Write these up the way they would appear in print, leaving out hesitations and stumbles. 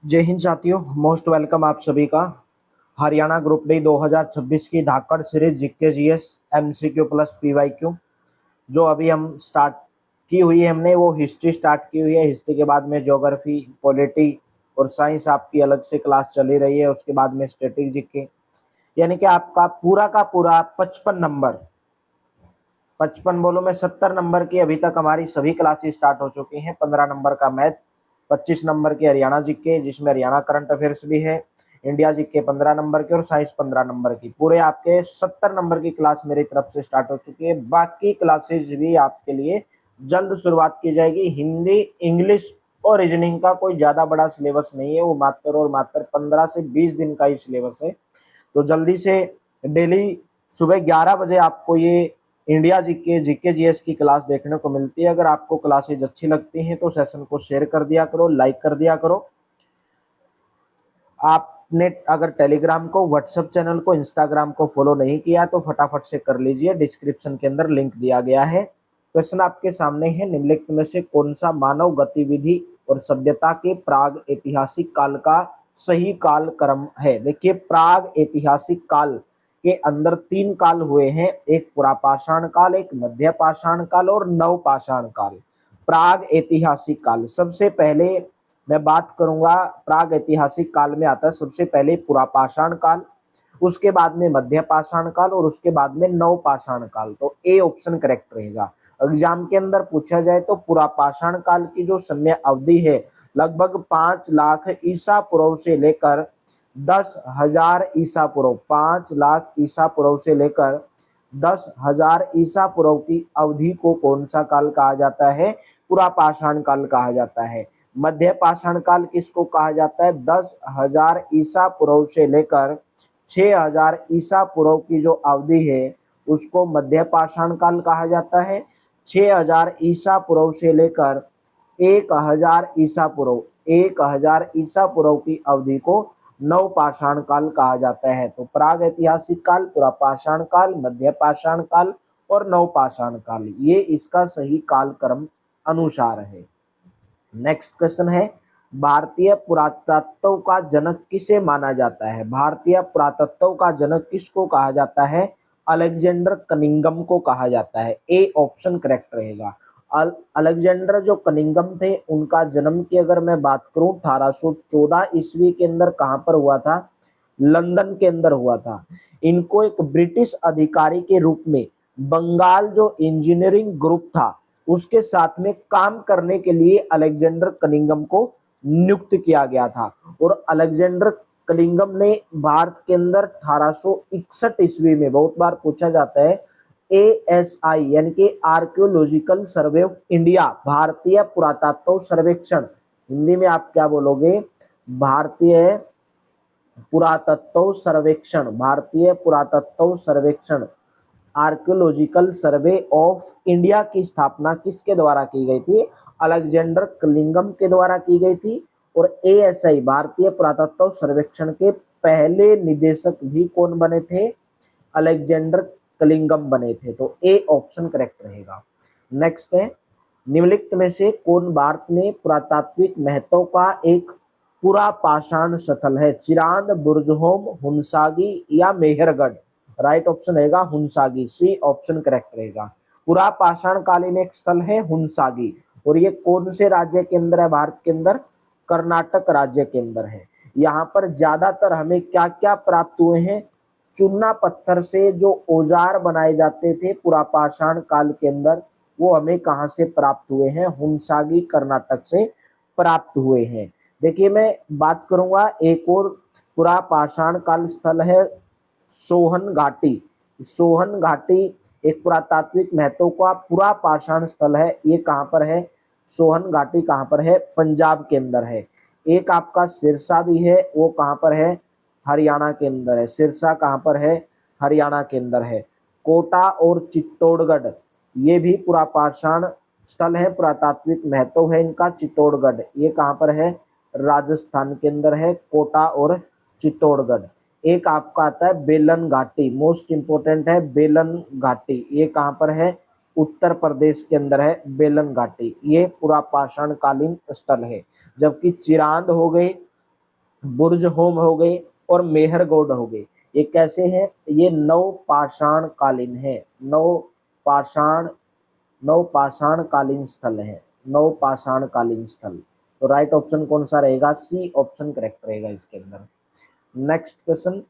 जय हिंद साथियों, most welcome आप सभी का। हरियाणा ग्रुप डी 2026 की धाकड़ series GK GS MCQ plus PYQ जो अभी हम स्टार्ट की हुई है। हमने वो हिस्ट्री स्टार्ट की हुई है। हिस्ट्री के बाद में ज्योग्राफी, पॉलिटी और साइंस आपकी अलग से क्लास चली रही है। उसके बाद में स्टैटिक जीके, यानी कि आपका पूरा का पूरा 55 नंबर, 55 बोलो मैं 70 नंबर की अभी तक हमारी सभी क्लासेस स्टार्ट हो चुकी हैं। 15 नंबर का मैथ, 25 नंबर की हरियाणा जीके जिसमें हरियाणा करंट अफेयर्स भी है, इंडिया जीके 15 नंबर की और साइंस 15 नंबर की। पूरे आपके 70 नंबर की क्लास मेरी तरफ से स्टार्ट हो चुकी है। बाकी क्लासेस भी आपके लिए जल्द शुरुआत की जाएगी। हिंदी, इंग्लिश और रीजनिंग का कोई ज़्यादा बड़ा सिलेबस नहीं है, वो मात्र और मात्र 15 से 20 दिन का ही सिलेबस है। तो जल्दी से डेली सुबह 11 बजे आपको ये इंडिया जीके जीएस की क्लास देखने को मिलती है। अगर आपको क्लासेज अच्छी लगती हैं तो सेशन को शेयर कर दिया करो, लाइक कर दिया करो। आपने अगर टेलीग्राम को, व्हाट्सएप चैनल को, इंस्टाग्राम को फॉलो नहीं किया तो फटाफट से कर लीजिए, डिस्क्रिप्शन के अंदर लिंक दिया गया है। क्वेश्चन आपके सामने है, निम्नलिखित में से कौन सा मानव गतिविधि और सभ्यता के प्राग ऐतिहासिक काल का सही काल क्रम है। देखिए, प्राग ऐतिहासिक काल के अंदर 3 काल हुए हैं, एक पुरापाषाण काल, एक मध्य पाषाण काल और नवपाषाण काल। प्राग ऐतिहासिक काल सबसे पहले मैं बात करूंगा। प्राग ऐतिहासिक काल में आता है सबसे पहले पुरापाषाण काल, उसके बाद में मध्य पाषाण काल और उसके बाद में नवपाषाण काल। तो ए ऑप्शन करेक्ट रहेगा। एग्जाम के अंदर पूछा जाए तो पुरापाषाण काल की जो समय अवधि है लगभग 5 लाख ईसा पूर्व से लेकर 10,000 ईसा पूर्व, 5 लाख ईसा पूर्व से लेकर 10,000 ईसा पूर्व की अवधि को कौन सा काल कहा जाता है? पुरापाषाण काल कहा जाता है। मध्य पाषाण काल किसको कहा जाता है? 10,000 ईसा पूर्व से लेकर 6,000 ईसा पूर्व की जो अवधि है उसको मध्य पाषाण काल कहा जाता है। 6,000 ईसा पूर्व से लेकर 1,000 ईसा पूर्व, 1,000 ईसा पूर्व की अवधि को नवपाषाण काल कहा जाता है। तो प्राग ऐतिहासिक काल, पुरापाषाण काल, मध्य पाषाण काल और नवपाषाण काल, ये इसका सही काल क्रम अनुसार है। नेक्स्ट क्वेश्चन है, भारतीय पुरातत्व का जनक किसे माना जाता है? भारतीय पुरातत्व का जनक किसको कहा जाता है? अलेक्जेंडर कनिंघम को कहा जाता है। ए ऑप्शन करेक्ट रहेगा। अलेक्जेंडर जो कनिंघम थे उनका जन्म की अगर मैं बात करूं 1814 ईस्वी के अंदर कहां पर हुआ था? लंदन के अंदर हुआ था। इनको एक ब्रिटिश अधिकारी के रूप में बंगाल जो इंजीनियरिंग ग्रुप था उसके साथ में काम करने के लिए अलेक्जेंडर कनिंघम को नियुक्त किया गया था। और अलेक्जेंडर कनिंघम ने भारत के अंदर 1861 ईस्वी में, बहुत बार पूछा जाता है, ASI यानी कि आर्कियोलॉजिकल सर्वे ऑफ इंडिया, भारतीय पुरातत्व सर्वेक्षण, हिंदी में आप क्या बोलोगे? भारतीय पुरातत्व सर्वेक्षण, भारतीय पुरातत्व सर्वेक्षण, आर्कियोलॉजिकल सर्वे ऑफ इंडिया की स्थापना किसके द्वारा की गई थी? अलेक्जेंडर कनिंघम के द्वारा की गई थी। और ASI भारतीय पुरातत्व सर्वेक्षण के पहले निदेशक भी कौन बने थे? अलेक्जेंडर कनिंघम बने थे। तो ए ऑप्शन करेक्ट रहेगा। नेक्स्ट है, निम्नलिखित में से कौन भारत में पुरातात्विक महत्व का एक पुरापाषाण स्थल है? चिरांद, बुर्जहोम, हुंसागी या मेहरगढ़? राइट ऑप्शन रहेगा हुंसागी, सी ऑप्शन करेक्ट रहेगा। पुरापाषाण कालीन एक स्थल है हुंसागी, और ये कौन से राज्य के अंदर है? भारत के अंदर कर्नाटक राज्य के अंदर है। यहाँ पर ज्यादातर हमें क्या क्या प्राप्त हुए हैं? चूना पत्थर से जो औजार बनाए जाते थे पुरापाषाण काल के अंदर, वो हमें कहाँ से प्राप्त हुए हैं? हुंसागी कर्नाटक से प्राप्त हुए हैं। देखिए, मैं बात करूंगा एक और पुरापाषाण काल स्थल है सोहन घाटी। सोहन घाटी एक पुरातात्विक महत्व का पुरापाषाण स्थल है। ये कहाँ पर है? सोहन घाटी कहाँ पर है? पंजाब के अंदर है। एक आपका सिरसा भी है, वो कहाँ पर है? हरियाणा के अंदर है। सिरसा कहाँ पर है? हरियाणा के अंदर है। कोटा और चित्तौड़गढ़, ये भी पुरापाषाण स्थल है, पुरातात्विक महत्व है इनका। चित्तौड़गढ़ ये कहाँ पर है? राजस्थान के अंदर है, कोटा और चित्तौड़गढ़। एक आपका आता है बेलन घाटी, मोस्ट इंपोर्टेंट है बेलन घाटी, ये कहाँ पर है? उत्तर प्रदेश के अंदर है बेलन घाटी, ये पुरापाषाण कालीन स्थल है। जबकि चिरांद हो गई, बुर्जहोम हो गए और मेहरगढ़ हो गए। ये कैसे हैं? ये नवपाषाण कालीन है। नवपाषाण नवपाषाण कालीन स्थल है। नवपाषाण कालीन स्थल। तो राइट ऑप्शन कौन सा रहेगा? सी ऑप्शन करेक्ट रहेगा इसके अंदर। नेक्स्ट क्वेश्चन,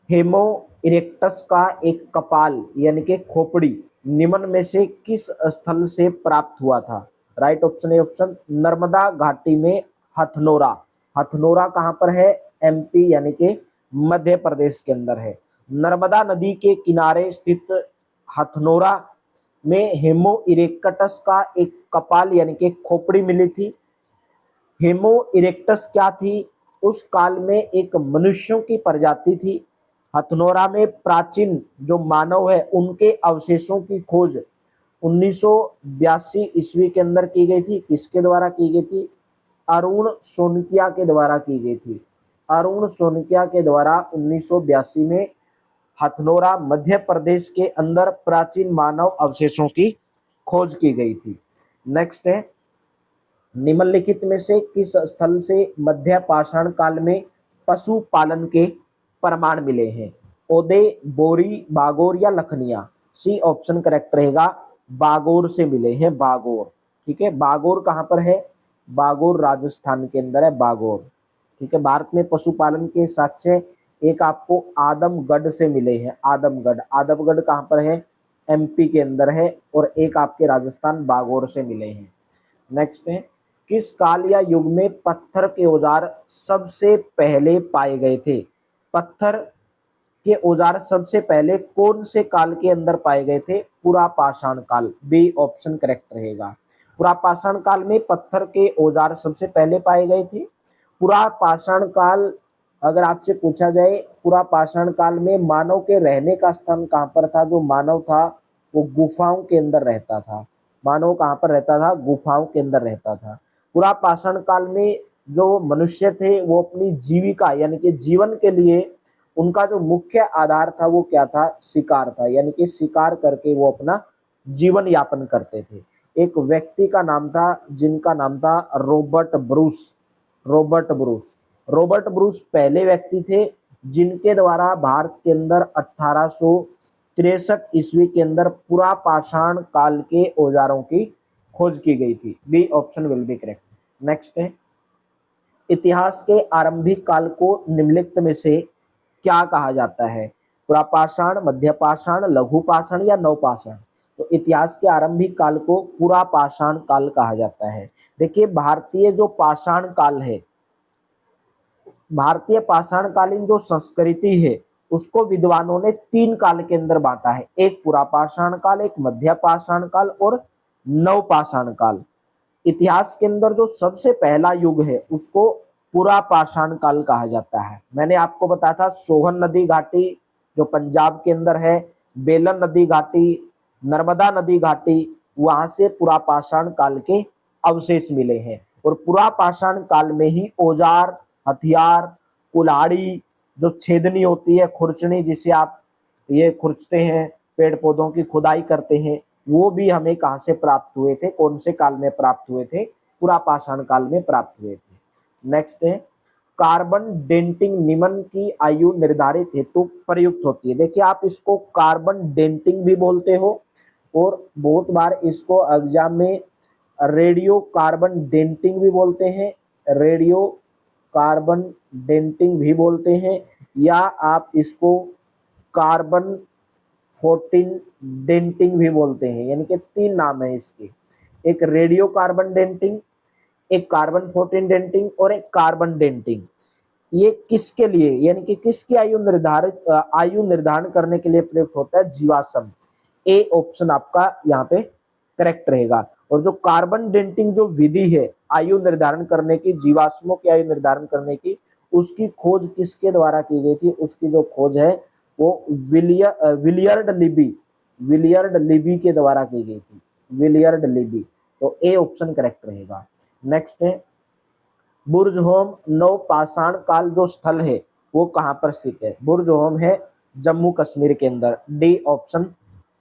हेमो इरेक्टस का एक कपाल यानी कि खोपड़ी निम्न में से किस स्थल से प्राप्त हुआ था? Right option A option Narmada घाटी में हथनोरा। हथनोरा कहाँ पर है? एमपी यानी कि मध्य प्रदेश के अंदर है। नर्मदा नदी के किनारे स्थित हथनोरा में हेमो इरेक्टस का एक कपाल यानी कि खोपड़ी मिली थी। हेमो इरेक्टस क्या थी? उस काल में एक मनुष्यों की प्रजाति थी। हथनोरा में प्राचीन जो मानव है उनके अवशेषों की खोज 1982 ईस्वी के अंदर की गई थी। किसके द्वारा की गई थी? अरुण सोनकिया के द्वारा की गई थी। अरुण सोनकिया के द्वारा 1982 में हथनोरा मध्य प्रदेश के अंदर प्राचीन मानव अवशेषों की खोज की गई थी। नेक्स्ट है, निम्नलिखित में से किस स्थल से मध्य पाषाण काल में पशु पालन के प्रमाण मिले हैं? ओदे, बोरी, बागोर या लखनिया? सी ऑप्शन करेक्ट रहेगा। बागोर से मिले हैं, बागोर। ठीक है, बागोर कहाँ पर है? बागोर राजस्थान के अंदर है, बागोर। ठीक है, भारत में पशुपालन के साक्ष्य एक आपको आदमगढ़ से मिले हैं। आदमगढ़, आदमगढ़ कहाँ पर है? एमपी के अंदर है। और एक आपके राजस्थान बागोर से मिले हैं। नेक्स्ट है, किस काल या युग में पत्थर के औजार सबसे पहले पाए गए थे? पत्थर के औजार सबसे पहले कौन से काल के अंदर पाए गए थे? पुरापाषाण काल। बी ऑप्शन करेक्ट रहेगा। पुरापाषाण काल में पत्थर के औजार सबसे पहले पाए गए थे। पुरापाषाण काल, अगर आपसे पूछा जाए पुरापाषाण काल में मानव के रहने का स्थान कहाँ पर था? जो मानव था वो गुफाओं के अंदर रहता था। मानव कहाँ पर रहता था? गुफाओं के अंदर रहता था। पुरापाषाण काल में जो मनुष्य थे वो अपनी जीविका यानी कि जीवन के लिए उनका जो मुख्य आधार था वो क्या था? शिकार था। यानी कि शिकार करके वो अपना जीवन यापन करते थे। एक व्यक्ति का नाम था जिनका नाम था Robert Bruce. Robert Bruce, Robert Bruce पहले व्यक्ति थे जिनके द्वारा भारत के अंदर 1863 ईस्वी के अंदर पुरापाषाण काल के औजारों की खोज की गई थी। B option will be correct. Next है, इतिहास के आरंभिक काल को निम्नलिखित में से क्या कहा जाता है? पुरापाषाण, मध्यपाषाण, लघुपाषाण या नवपाषाण? तो इतिहास के आरंभिक काल को पुरापाषाण काल कहा जाता है। देखिए, भारतीय जो पाषाण काल है, भारतीय पाषाणकालीन जो संस्कृति है उसको विद्वानों ने 3 काल के अंदर बांटा है। एक पुरापाषाण काल, एक मध्यपाषाण काल और नवपाषाण काल। इतिहास के अंदर जो सबसे पहला युग है उसको पुरापाषाण काल कहा जाता है। मैंने आपको बताया था सोहन नदी घाटी जो पंजाब के अंदर है, बेलन नदी घाटी, नर्मदा नदी घाटी, वहां से पुरापाषाण काल के अवशेष मिले हैं। और पुरापाषाण काल में ही औजार, हथियार, कुल्हाड़ी, जो छेदनी होती है, खुरचनी जिसे आप ये खुरचते हैं, पेड़ पौधों की खुदाई करते हैं, वो भी हमें कहाँ से प्राप्त हुए थे? कौन से काल में प्राप्त हुए थे? पुरापाषाण काल में प्राप्त हुए थे। नेक्स्ट है, कार्बन डेंटिंग निम्न की आयु निर्धारित हेतु प्रयुक्त होती है। देखिए, आप इसको कार्बन डेंटिंग भी बोलते हो और बहुत बार इसको एग्जाम में रेडियो कार्बन डेंटिंग भी बोलते हैं। रेडियो कार्बन डेंटिंग भी बोलते हैं, या आप इसको कार्बन 14 डेंटिंग भी बोलते हैं। यानी कि 3 नाम है इसके, एक रेडियो कार्बन डेंटिंग, एक कार्बन 14 डेंटिंग और एक कार्बन डेंटिंग। ये किसके लिए यानी कि किसकी आयु निर्धारण करने के लिए प्रयुक्त होता है? जीवाश्म। ए ऑप्शन आपका यहाँ पे करेक्ट रहेगा। और जो कार्बन डेंटिंग जो विधि है आयु निर्धारण करने की, जीवाश्मों की आयु निर्धारण करने की, उसकी खोज किसके द्वारा की गई थी? उसकी जो खोज है वो विलियर्ड लिबी के द्वारा की गई थी। Willard Libby. तो ए ऑप्शन करेक्ट रहेगा। नेक्स्ट है, बुर्जहोम नवपाषाण काल जो स्थल है वो कहाँ पर स्थित है? बुर्जहोम है जम्मू कश्मीर के अंदर। डी ऑप्शन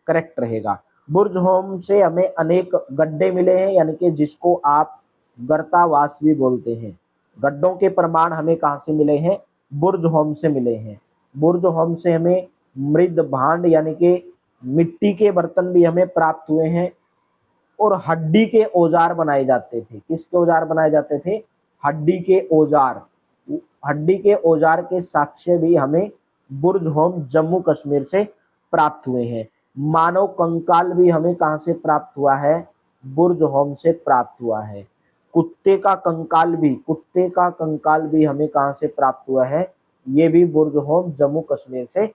करेक्ट रहेगा। बुर्जहोम से हमें अनेक गड्ढे मिले हैं यानी कि जिसको आप गर्तावास भी बोलते हैं। गड्ढों के प्रमाण हमें कहाँ से मिले हैं? बुर्जहोम से मिले हैं। बुर्जहोम से हमें मृद भांड यानी कि मिट्टी के बर्तन भी हमें प्राप्त हुए हैं और हड्डी के औजार बनाए जाते थे। किसके औजार बनाए जाते थे? हड्डी के औजार। हड्डी के औजार के साक्ष्य भी हमें बुर्जहोम जम्मू कश्मीर से प्राप्त हुए हैं। मानव कंकाल भी हमें कहाँ से प्राप्त हुआ है? बुर्जहोम से प्राप्त हुआ है। कुत्ते का कंकाल भी हमें कहाँ से प्राप्त हुआ है? ये भी बुर्जहोम जम्मू कश्मीर से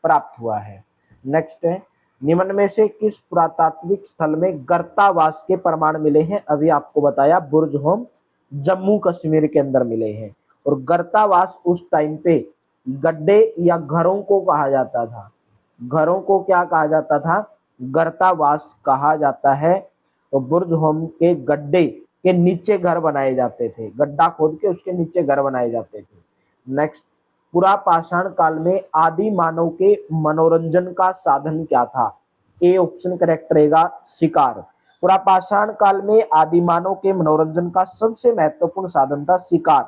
प्राप्त हुआ है। नेक्स्ट है, निम्न में से किस पुरातात्विक स्थल में गर्तावास के प्रमाण मिले हैं? अभी आपको बताया बुर्जहोम जम्मू कश्मीर के अंदर मिले हैं। और गर्तावास उस टाइम पे गड्ढे या घरों को कहा जाता था। घरों को क्या कहा जाता था? गर्तावास कहा जाता है। तो बुर्जहोम के गड्ढे के नीचे घर बनाए जाते थे। गड्ढा खोद के उसके नीचे घर बनाए जाते थे। नेक्स्ट, पुरापाषाण काल में आदि मानव के मनोरंजन का साधन क्या था? ए ऑप्शन करेक्ट रहेगा, शिकार। पुरापाषाण काल में आदि मानव के मनोरंजन का सबसे महत्वपूर्ण साधन था शिकार।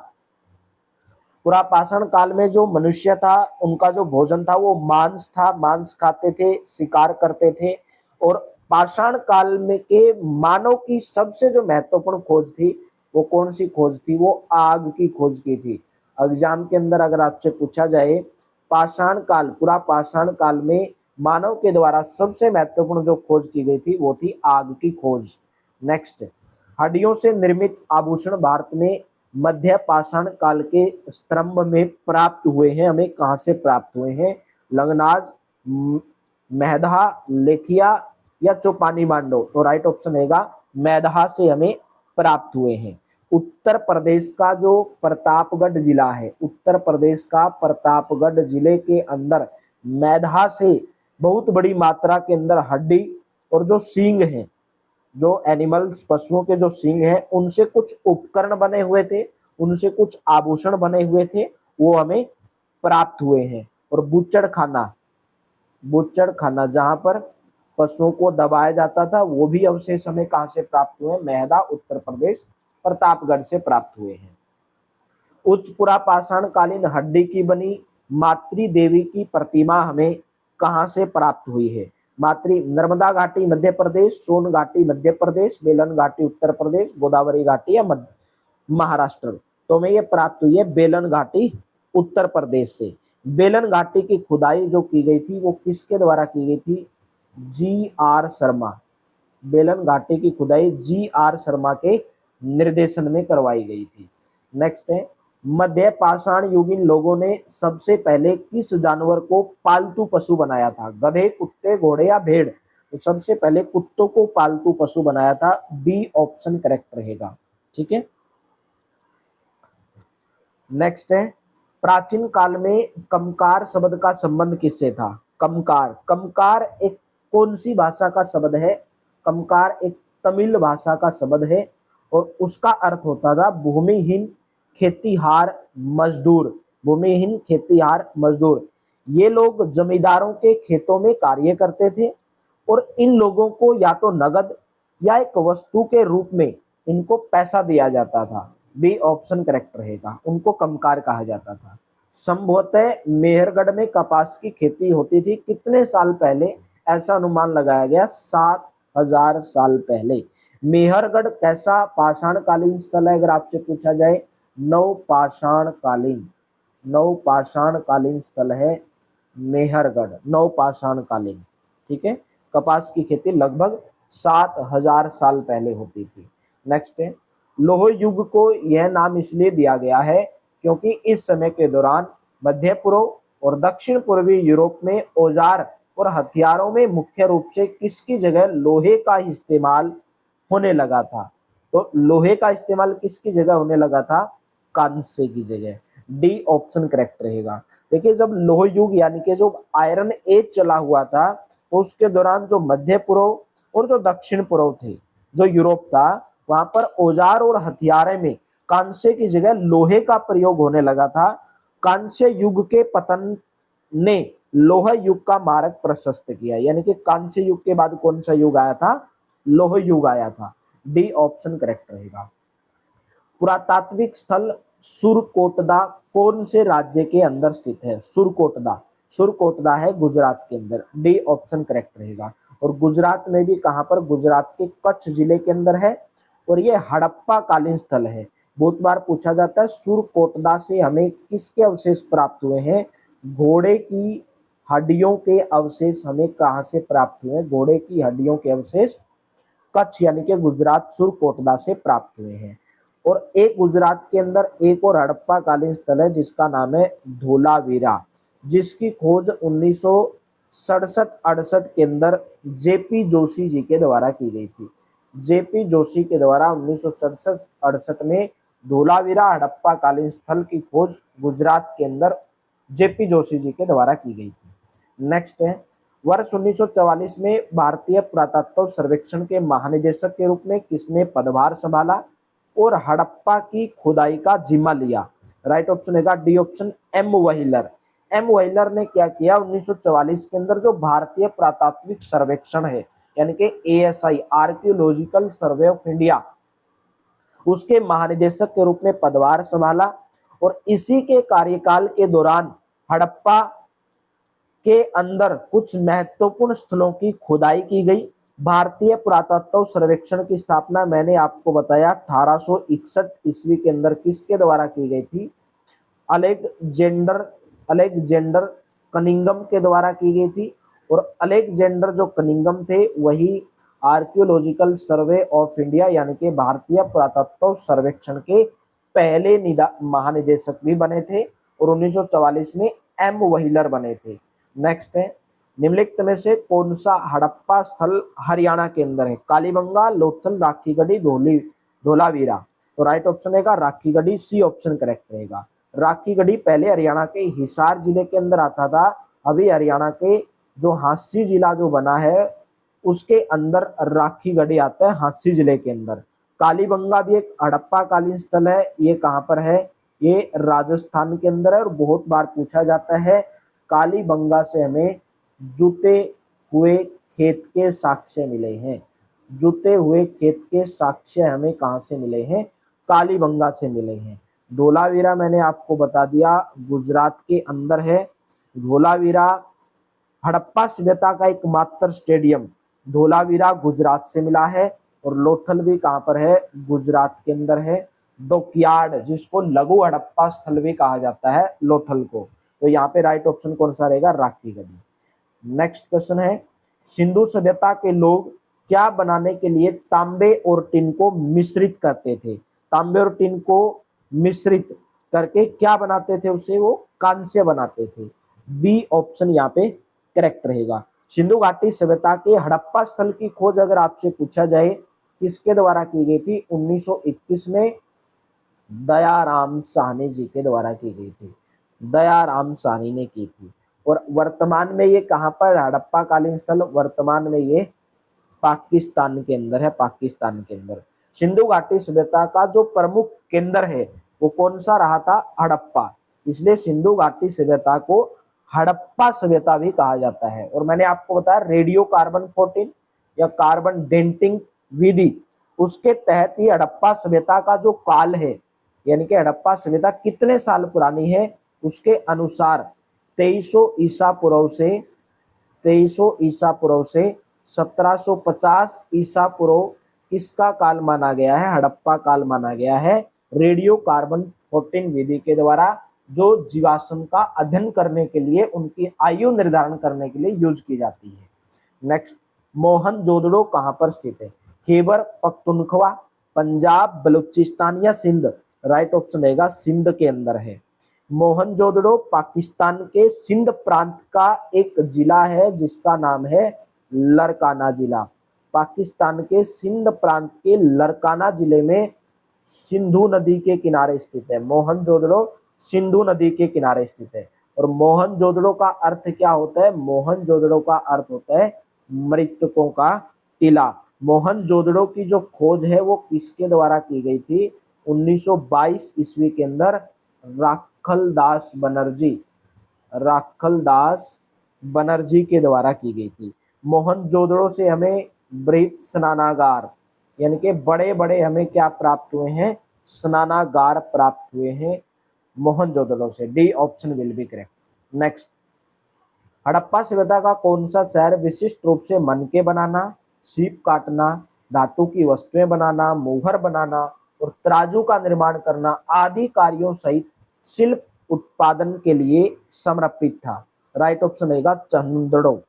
पुरापाषाण काल में जो मनुष्य था उनका जो भोजन था वो मांस था, मांस खाते थे, शिकार करते थे। और पाषाण काल में के मानव की सबसे जो महत्वपूर्ण खोज थी वो कौन सी खोज थी? वो आग की खोज की थी। एग्जाम के अंदर अगर आपसे पूछा जाए पाषाण काल, पुरापाषाण काल में मानव के द्वारा सबसे महत्वपूर्ण जो खोज की गई थी वो थी आग की खोज। नेक्स्ट, हड्डियों से निर्मित आभूषण भारत में मध्य पाषाण काल के स्तंभ में प्राप्त हुए हैं। हमें कहाँ से प्राप्त हुए हैं? लंगनाज, मेहदा, लेखिया या चौपानी मांडो। तो राइट ऑप्शन रहेगा मेधा से हमें प्राप्त हुए हैं। उत्तर प्रदेश का जो प्रतापगढ़ जिला है, उत्तर प्रदेश का प्रतापगढ़ जिले के अंदर मेधा से बहुत बड़ी मात्रा के अंदर हड्डी और जो सींग हैं, जो एनिमल्स पशुओं के जो सींग हैं उनसे कुछ उपकरण बने हुए थे, उनसे कुछ आभूषण बने हुए थे, वो हमें प्राप्त हुए हैं। और बुच्चड़ खाना जहां पर पशुओं को दबाया जाता था वो भी अवशेष हमें कहां से प्राप्त हुए? मेहदा, उत्तर प्रदेश, प्रतापगढ़ से प्राप्त हुए हैं। उच्च पुरापाषाण कालीन हड्डी की बनी मातृ देवी की प्रतिमा हमें कहां से प्राप्त हुई है? नर्मदा घाटी मध्य प्रदेश, सोन घाटी मध्य प्रदेश, बेलन घाटी उत्तर प्रदेश, गोदावरी घाटी या महाराष्ट्र। तो हमें ये प्राप्त हुई है बेलन घाटी उत्तर प्रदेश से। बेलन घाटी की खुदाई जो की गई थी वो किसके द्वारा की गई थी? जी.आर. शर्मा। बेलन घाटी की खुदाई जी.आर. शर्मा के निर्देशन में करवाई गई थी। नेक्स्ट है, मध्य पाषाण युगीन लोगों ने सबसे पहले किस जानवर को पालतू पशु बनाया था? गधे, कुत्ते, घोड़े या भेड़? तो सबसे पहले कुत्तों को पालतू पशु बनाया था। बी ऑप्शन करेक्ट रहेगा। ठीक है। नेक्स्ट है, प्राचीन काल में कमकार शब्द का संबंध किससे था? कमकार एक कौन सी भाषा का शब्द है? कमकार एक तमिल भाषा का शब्द है और उसका अर्थ होता था भूमिहीन खेतीहार मजदूर। भूमिहीन खेतीहार मजदूर। ये लोग जमींदारों के खेतों में कार्य करते थे और इन लोगों को या तो नगद या एक वस्तु के रूप में इनको पैसा दिया जाता था। बी ऑप्शन करेक्ट रहेगा, उनको कमकार कहा जाता था। संभवतः मेहरगढ़ में कपास की खेती होती थी कितने साल पहले? ऐसा अनुमान लगाया गया 7000 साल पहले। मेहरगढ़ कैसा पाषाणकालीन स्थल है अगर आपसे पूछा जाए? नवपाषाणकालीन स्थल है मेहरगढ़, नवपाषाणकालीन। ठीक है। कपास की खेती लगभग 7000 साल पहले होती थी। नेक्स्ट है, लोह युग को यह नाम इसलिए दिया गया है क्योंकि इस समय के दौरान मध्य पूर्व और दक्षिण पूर्वी यूरोप में औजार और हथियारों में मुख्य रूप से किसकी जगह लोहे का इस्तेमाल होने लगा था? तो लोहे का इस्तेमाल किसकी जगह होने लगा था? कांसे की जगह। डी ऑप्शन करेक्ट रहेगा। देखिए, जब लोह युग यानी कि जो आयरन एज चला हुआ था तो उसके दौरान जो मध्य पूर्व और जो दक्षिण पूर्व थे, जो यूरोप था, वहां पर औजार और हथियारे में कांसे की जगह लोहे का प्रयोग होने लगा था। कांस्य युग के पतन ने लोह युग का मार्ग प्रशस्त किया, यानी कि कांस्य युग के बाद कौन सा युग आया था? लोह युग आया था। डी ऑप्शन करेक्ट रहेगा। पुरातात्विक स्थल सुरकोटदा कौन से राज्य के अंदर स्थित है? सुरकोटदा, सुरकोटदा है गुजरात के अंदर। डी ऑप्शन करेक्ट रहेगा। और गुजरात में भी कहां पर? गुजरात के कच्छ जिले के अंदर है। और ये हड़प्पा कालीन स्थल है। बहुत बार पूछा जाता है सुरकोटदा से हमें किसके अवशेष प्राप्त हुए हैं? घोड़े की हड्डियों के अवशेष हमें कहां से प्राप्त हुए? घोड़े की हड्डियों के अवशेष कच्छ यानी कि गुजरात सुरकोटदा से प्राप्त हुए हैं। और एक गुजरात के अंदर एक और हड़प्पा कालीन स्थल है जिसका नाम है धोलावीरा, जिसकी खोज 1967-68 के अंदर जेपी जोशी जी के द्वारा की गई थी। जेपी जोशी के द्वारा 1967-68 में धोलावीरा हड़प्पा कालीन स्थल की खोज गुजरात के अंदर जेपी जोशी जी के द्वारा की गई थी। नेक्स्ट है, वर्ष 1944 में भारतीय पुरातत्व सर्वेक्षण के महानिदेशक के रूप में किसने पदभार संभाला और हड़प्पा की खुदाई का जिम्मा लिया? राइट ऑप्शन है D option M Wheeler. M Wheeler ने क्या किया? 1944 के अंदर जो भारतीय पुरातात्विक सर्वेक्षण है यानी कि ASI archaeological survey of India, उसके महानिदेशक के रूप में पदभार संभाला। और इसी के कार्यकाल के दौरान हड़प्पा के अंदर कुछ महत्वपूर्ण स्थलों की खुदाई की गई। भारतीय पुरातत्व सर्वेक्षण की स्थापना मैंने आपको बताया 1861 ईस्वी के अंदर किसके द्वारा की गई थी? अलेक्जेंडर अलेक्जेंडर कनिंगम के द्वारा की गई थी। और अलेक्जेंडर जो कनिंगम थे वही आर्कियोलॉजिकल सर्वे ऑफ इंडिया यानी कि भारतीय पुरातत्व सर्वेक्षण के पहले महानिदेशक भी बने थे। और 1944 में एम व्हीलर बने थे। नेक्स्ट है, निम्नलिखित में से कौन सा हड़प्पा स्थल हरियाणा के अंदर है? कालीबंगा, लोथल, राखीगढ़ी, धोलावीरा। तो राइट ऑप्शन है राखीगढ़ी, सी ऑप्शन करेक्ट रहेगा। राखीगढ़ी पहले हरियाणा के हिसार जिले के अंदर आता था, अभी हरियाणा के जो हांसी जिला जो बना है उसके अंदर राखीगढ़ी आता है, हांसी जिले के अंदर। कालीबंगा भी एक हड़प्पा कालीन स्थल है, ये कहाँ पर है? ये राजस्थान के अंदर है। और बहुत बार पूछा जाता है कालीबंगा से हमें जुते हुए खेत के साक्ष्य मिले हैं। जुते हुए खेत के साक्ष्य हमें कहाँ से मिले हैं? कालीबंगा से मिले हैं। धोलावीरा मैंने आपको बता दिया गुजरात के अंदर है। धोलावीरा हड़प्पा सभ्यता का एकमात्र स्टेडियम धोलावीरा गुजरात से मिला है। और लोथल भी कहाँ पर है? गुजरात के अंदर है। डॉकयार्ड जिसको लघु हड़प्पा स्थल भी कहा जाता है लोथल को। तो यहाँ पे राइट ऑप्शन कौन सा रहेगा? राखीगढ़ी। नेक्स्ट क्वेश्चन है, सिंधु सभ्यता के लोग क्या बनाने के लिए तांबे और टिन को मिश्रित करते थे? तांबे और टिन को मिश्रित करके क्या बनाते थे? उसे वो कांस्य बनाते थे। बी ऑप्शन यहाँ पे करेक्ट रहेगा। सिंधु घाटी सभ्यता के हड़प्पा स्थल की खोज अगर आपसे पूछा जाए किसके द्वारा की गई थी? 1921 में दयाराम साहनी जी के द्वारा की गई थी। दयाराम साहनी ने की थी। और वर्तमान में ये कहाँ पर हड़प्पा कालीन स्थल? वर्तमान में ये पाकिस्तान के अंदर है, पाकिस्तान के अंदर। सिंधु घाटी सभ्यता का जो प्रमुख केंद्र है वो कौन सा रहा था? हड़प्पा। इसलिए सिंधु घाटी सभ्यता को हड़प्पा सभ्यता भी कहा जाता है। और मैंने आपको बताया रेडियो कार्बन 14 या कार्बन डेंटिंग विधि, उसके तहत ही हड़प्पा सभ्यता का जो काल है यानी कि हड़प्पा सभ्यता कितने साल पुरानी है, उसके अनुसार 2300 ईसा पूर्व से 1750 ईसा पूर्व किसका काल माना गया है? हड़प्पा काल माना गया है। रेडियो कार्बन 14 विधि के द्वारा जो जीवाश्म का अध्ययन करने के लिए उनकी आयु निर्धारण करने के लिए यूज की जाती है। नेक्स्ट, मोहनजोदड़ो कहाँ पर स्थित है? खैबर पख्तूनख्वा, पंजाब, बलूचिस्तान या सिंध? राइट ऑप्शन रहेगा सिंध के अंदर है। मोहनजोदड़ो पाकिस्तान के सिंध प्रांत का एक जिला है जिसका नाम है लरकाना जिला। पाकिस्तान के सिंध प्रांत के लरकाना जिले में सिंधु नदी के किनारे स्थित है। मोहनजोदड़ो सिंधु नदी के किनारे स्थित है। और मोहनजोदड़ो का अर्थ क्या होता है? मोहनजोदड़ो का अर्थ होता है मृतकों का टीला। मोहनजोदड़ो की जो खोज है वो किसके द्वारा की गई थी? 1922 ईस्वी के अंदर राखलदास बनर्जी के द्वारा की गई थी। मोहनजोदड़ो से हमें बृहत स्नानागार यानी कि बड़े बड़े हमें क्या प्राप्त हुए हैं? स्नानागार प्राप्त हुए हैं मोहनजोदड़ो से। D option will be correct. Next, Harappa सभ्यता का कौन सा शहर विशिष्ट रूप से मनके बनाना, सीप काटना, धातु की वस्तुएं बनाना, मुहर बनाना और तराजू का निर्माण करना आदि कार्यों सहित शिल्प उत्पादन के लिए समर्पित था? राइट ऑप्शन रहेगा चंद्रो।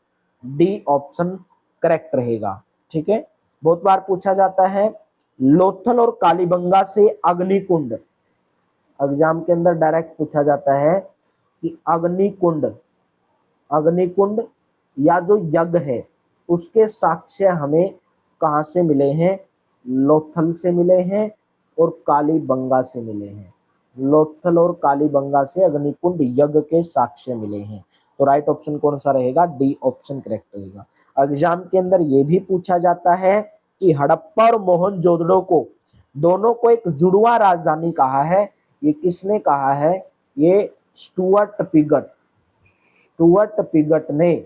डी ऑप्शन करेक्ट रहेगा। ठीक है, बहुत बार पूछा जाता है लोथल और कालीबंगा से अग्निकुंड, एग्जाम के अंदर डायरेक्ट पूछा जाता है कि अग्निकुंड, अग्निकुंड या जो यज्ञ है उसके साक्ष्य हमें कहाँ से मिले हैं? लोथल से मिले हैं और कालीबंगा से मिले हैं। लोथल और कालीबंगा से अग्निकुंड यज्ञ के साक्ष्य मिले हैं। तो राइट ऑप्शन कौन सा रहेगा? डी ऑप्शन करेक्ट रहेगा। एग्जाम के अंदर यह भी पूछा जाता है कि हड़प्पा और मोहनजोदड़ो को दोनों को एक जुड़वा राजधानी कहा है। ये किसने कहा है? ये स्टुअर्ट पिगट, स्टुअर्ट पिगट ने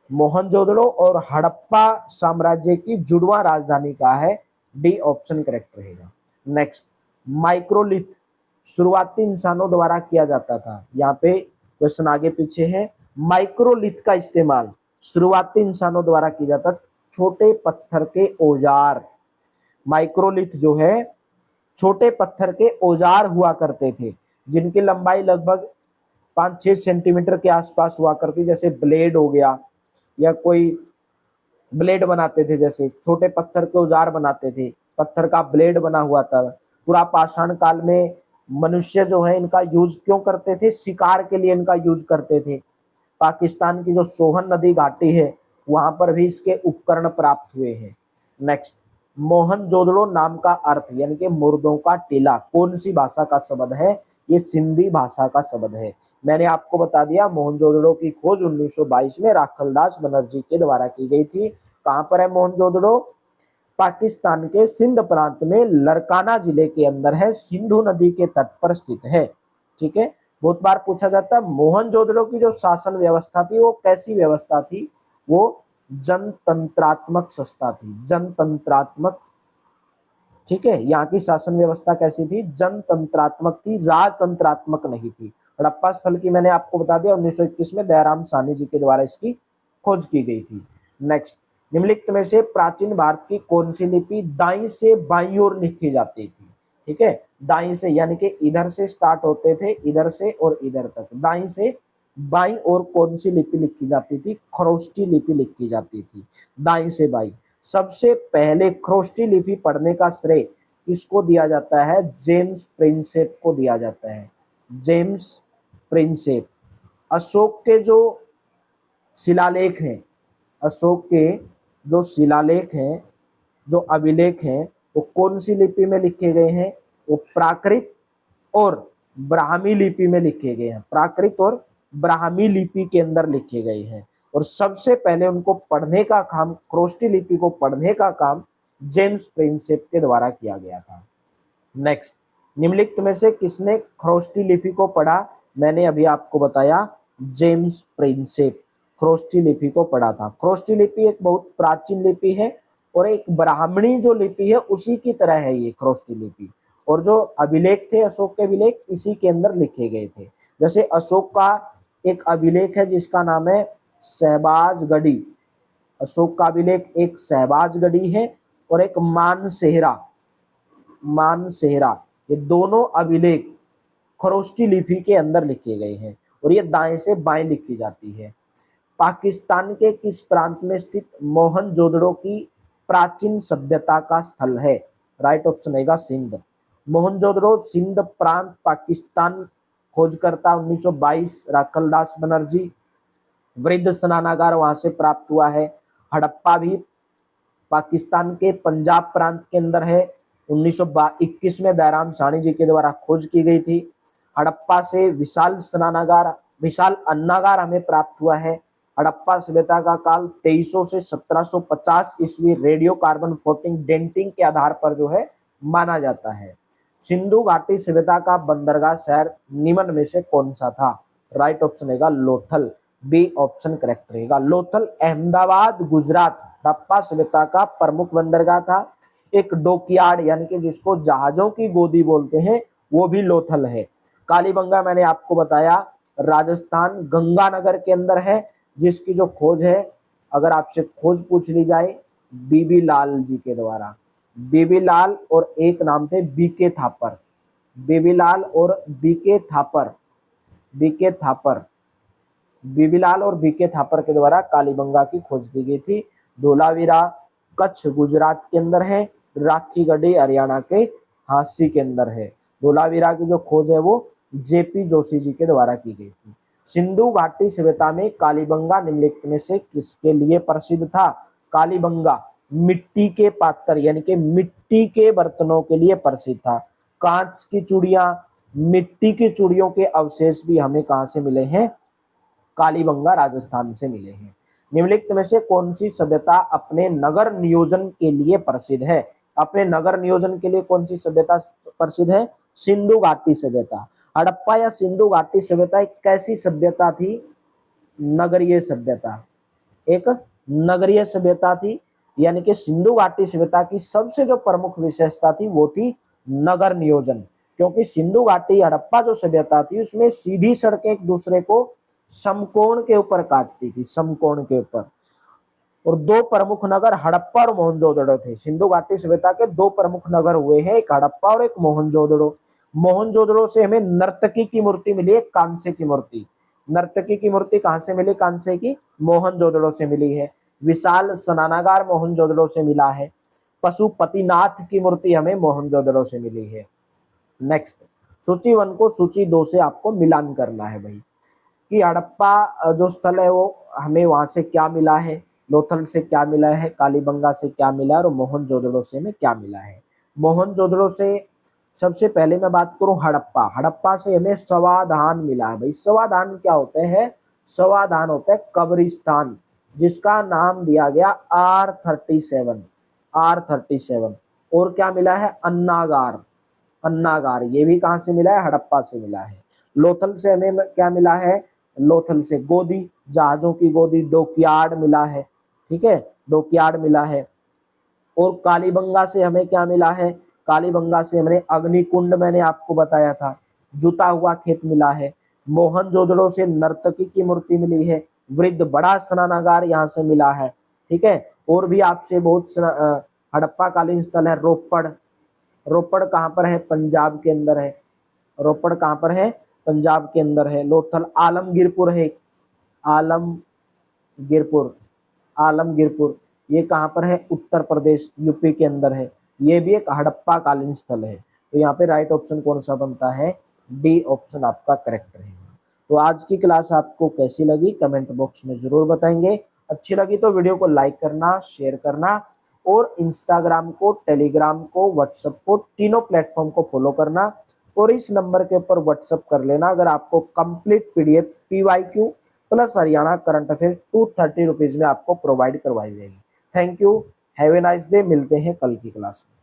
मोहनजोदड़ो और हड़प्पा साम्राज्य की जुड़वा राजधानी कहा है। डी ऑप्शन करेक्ट रहेगा। नेक्स्ट, माइक्रोलिथ शुरुआती इंसानों द्वारा किया जाता था। यहाँ पे क्वेश्चन आगे पीछे है। माइक्रोलिथ का इस्तेमाल शुरुआती इंसानों द्वारा किया जाता, छोटे पत्थर के औजार। माइक्रोलिथ जो है छोटे पत्थर के औजार हुआ करते थे जिनकी लंबाई लगभग 5-6 सेंटीमीटर के आसपास हुआ करती, जैसे ब्लेड हो गया या कोई ब्लेड बनाते थे, जैसे छोटे पत्थर के औजार बनाते थे, पत्थर का ब्लेड बना हुआ था। पूरा पाषाण काल में मनुष्य जो है इनका यूज क्यों करते थे? शिकार के लिए इनका यूज करते थे। पाकिस्तान की जो सोहन नदी घाटी है वहां पर भी इसके उपकरण प्राप्त हुए हैं। नेक्स्ट, मोहनजोदड़ो नाम का अर्थ यानी कि मुर्दों का टीला कौन सी भाषा का शब्द है? ये सिंधी भाषा का शब्द है। मैंने आपको बता दिया मोहनजोदड़ो की खोज 1922 में राखलदास बनर्जी के द्वारा की गई थी। कहां पर है मोहनजोदड़ो? पाकिस्तान के सिंध प्रांत में लरकाना जिले के अंदर है, सिंधु नदी के तट पर स्थित है। ठीक है, बहुत बार पूछा जाता है मोहनजोदड़ो की जो शासन व्यवस्था थी वो कैसी व्यवस्था थी? वो जनतंत्रात्मक संस्था थी, जनतंत्रात्मक। ठीक है, यहाँ की शासन व्यवस्था कैसी थी? जनतंत्रात्मक थी, राजतंत्रात्मक नहीं थी। हड़प्पा स्थल की मैंने आपको बता दिया 1921 में दयाराम साहनी जी के द्वारा इसकी खोज की गई थी। नेक्स्ट, निम्नलिखित में से प्राचीन भारत की कौन सी लिपि दाईं से बाईं ओर लिखी जाती थी? ठीक है, दाईं से यानी कि इधर से स्टार्ट होते थे, इधर से और इधर तक, दाईं से बाईं ओर कौन सी लिपि लिखी जाती थी? खरोष्टी लिपि लिखी जाती थी, दाईं से बाईं। सबसे पहले खरोष्टी लिपि पढ़ने का श्रेय किसको दिया जाता है? जेम्स प्रिंसेप को दिया जाता है, जेम्स प्रिंसेप। अशोक के जो शिलालेख हैं, अशोक के जो शिलालेख हैं, जो अभिलेख हैं, वो कौन सी लिपि में लिखे गए हैं? वो प्राकृत और ब्राह्मी लिपि में लिखे गए हैं, प्राकृत और ब्राह्मी लिपि के अंदर लिखे गए हैं। और सबसे पहले उनको पढ़ने का काम, खरोष्टी लिपि को पढ़ने का काम जेम्स प्रिंसेप के द्वारा किया गया था। नेक्स्ट, निम्नलिखित में से किसने खरोष्टी लिपि को पढ़ा? मैंने अभी आपको बताया जेम्स प्रिंसेप खरोष्टी लिपि को पढ़ा था। खरोष्टी लिपि एक बहुत प्राचीन लिपि है और एक ब्राह्मणी जो लिपि है उसी की तरह है ये खरोष्टी लिपि। और जो अभिलेख थे अशोक के अभिलेख इसी के अंदर लिखे गए थे। जैसे अशोक का एक अभिलेख है जिसका नाम है शहबाजगढ़ी, अशोक का अभिलेख एक शहबाजगढ़ी है और एक मानसेहरा, मानसेहरा, ये दोनों अभिलेख खरोष्टी लिपि के अंदर लिखे गए हैं और ये दाएं से बाएं लिखी जाती है। पाकिस्तान के किस प्रांत में स्थित मोहनजोदड़ो की प्राचीन सभ्यता का स्थल है? राइट ऑप्शन रहेगा सिंध। मोहनजोदड़ो सिंध प्रांत पाकिस्तान, खोजकर्ता 1922 राखलदास बनर्जी। वृद्ध स्नानागार वहां से प्राप्त हुआ है। हड़प्पा भी पाकिस्तान के पंजाब प्रांत के अंदर है, 1921 में दयाराम साहनी जी के द्वारा खोज की गई थी। हड़प्पा से विशाल स्नानागार, विशाल अन्नागार हमें प्राप्त हुआ है। हड़प्पा सभ्यता का काल 2300 से 1750 ईस्वी रेडियो कार्बन 14 डेंटिंग के आधार पर जो है माना जाता है। सिंधु घाटी सभ्यता का बंदरगाह शहर निम्न में से कौन सा था? राइट ऑप्शन रहेगा लोथल। बी ऑप्शन करेक्ट रहेगा। लोथल अहमदाबाद गुजरात हड़प्पा सभ्यता का प्रमुख बंदरगाह था। एक डॉकयार्ड यानी कि जिसको जहाजों की गोदी बोलते हैं वो भी लोथल है। कालीबंगा मैंने आपको बताया राजस्थान गंगानगर के अंदर है, जिसकी जो खोज है अगर आपसे खोज पूछ ली जाए बीबी लाल जी के द्वारा। बीबी लाल और एक नाम थे बीके थापर, बीबी लाल और बीके थापर, बीके थापर, बीबीलाल और बीके थापर के द्वारा कालीबंगा की खोज की गई थी। धोलावीरा कच्छ गुजरात के अंदर है, राखी गढ़ी हरियाणा के हांसी के अंदर है। धोलावीरा की जो खोज है वो जेपी जोशी जी के द्वारा की गई थी। सिंधु घाटी सभ्यता में कालीबंगा निम्नलिखित में से किसके लिए प्रसिद्ध था? कालीबंगा मिट्टी के पात्र यानी कि मिट्टी के बर्तनों के लिए प्रसिद्ध था। कांच की चूड़ियां, मिट्टी की चूड़ियों के अवशेष भी हमें कहां से मिले हैं? कालीबंगा राजस्थान से मिले हैं। निम्नलिखित में से कौन सी सभ्यता अपने नगर नियोजन के लिए प्रसिद्ध है? अपने नगर नियोजन के लिए कौन सी सभ्यता प्रसिद्ध है? सिंधु घाटी सभ्यता। हड़प्पा या सिंधु घाटी सभ्यता एक कैसी सभ्यता थी? नगरीय सभ्यता, एक नगरीय सभ्यता थी। यानी कि सिंधु घाटी सभ्यता की सबसे जो प्रमुख विशेषता थी वो थी नगर नियोजन, क्योंकि सिंधु घाटी हड़प्पा जो सभ्यता थी उसमें सीधी सड़कें एक दूसरे को समकोण के ऊपर काटती थी, समकोण के ऊपर। और दो प्रमुख नगर हड़प्पा और मोहनजोदड़ो थे। सिंधु घाटी सभ्यता के दो प्रमुख नगर हुए हैं, एक हड़प्पा और एक मोहनजोदड़ो। मोहनजोदड़ो से हमें नर्तकी की मूर्ति मिली है, कांसे की मूर्ति। नर्तकी की मूर्ति कहां से मिली? कांसे की, मोहनजोदड़ो से मिली है। विशाल स्नानागार मोहनजोदड़ो से मिला है। पशुपतिनाथ की मूर्ति हमें मोहनजोदड़ो से मिली है। नेक्स्ट, सूची 1 को सूची 2 से आपको मिलान करना है भाई, कि हड़प्पा जो स्थल है वो हमें वहां से क्या मिला है, लोथल से क्या मिला है, कालीबंगा से क्या मिला है और मोहनजोदड़ो से हमें क्या मिला है। मोहनजोदड़ो से सबसे पहले मैं बात करूं हड़प्पा, हड़प्पा से हमें सवाधान मिला है भाई। सवाधान क्या होते हैं? सवाधान होता है कब्रिस्तान, जिसका नाम दिया गया R37, R37। और क्या मिला है? अन्नागार, अन्नागार ये भी कहां से मिला है? हड़प्पा से मिला है। लोथल से हमें क्या मिला है? लोथल से गोदी, जहाजों की गोदी, डॉकयार्ड मिला है, ठीक है, डॉकयार्ड मिला है। और कालीबंगा से हमें क्या मिला है? कालीबंगा से हमने अग्निकुंड मैंने आपको बताया था, जुता हुआ खेत मिला है। मोहनजोदड़ो से नर्तकी की मूर्ति मिली है। वृद्ध बड़ा स्नानागार यहाँ से मिला है, ठीक है। और भी आपसे बहुत हड़प्पा कालीन स्थल है रोपड़। रोपड़ कहाँ पर है? पंजाब के अंदर है। रोपड़ कहाँ पर है? पंजाब के अंदर है। लोथल आलमगीरपुर है, आलमगीरपुर, आलमगीरपुर ये कहाँ पर है? उत्तर प्रदेश यूपी के अंदर है। ये भी एक हड़प्पा कालीन स्थल है। तो यहाँ पे राइट ऑप्शन कौन सा बनता है? डी ऑप्शन आपका करेक्ट रहेगा। तो आज की क्लास आपको कैसी लगी कमेंट बॉक्स में जरूर बताएंगे। अच्छी लगी तो वीडियो को लाइक करना, शेयर करना और इंस्टाग्राम को, टेलीग्राम को, व्हाट्सएप को, तीनों प्लेटफॉर्म को फॉलो करना। और इस नंबर के ऊपर व्हाट्सएप कर लेना अगर आपको complete PDF PYQ plus Haryana current affair 230 rupees में आपको प्रोवाइड करवाई जाएगी। Thank you, have a nice day. मिलते हैं कल की क्लास में।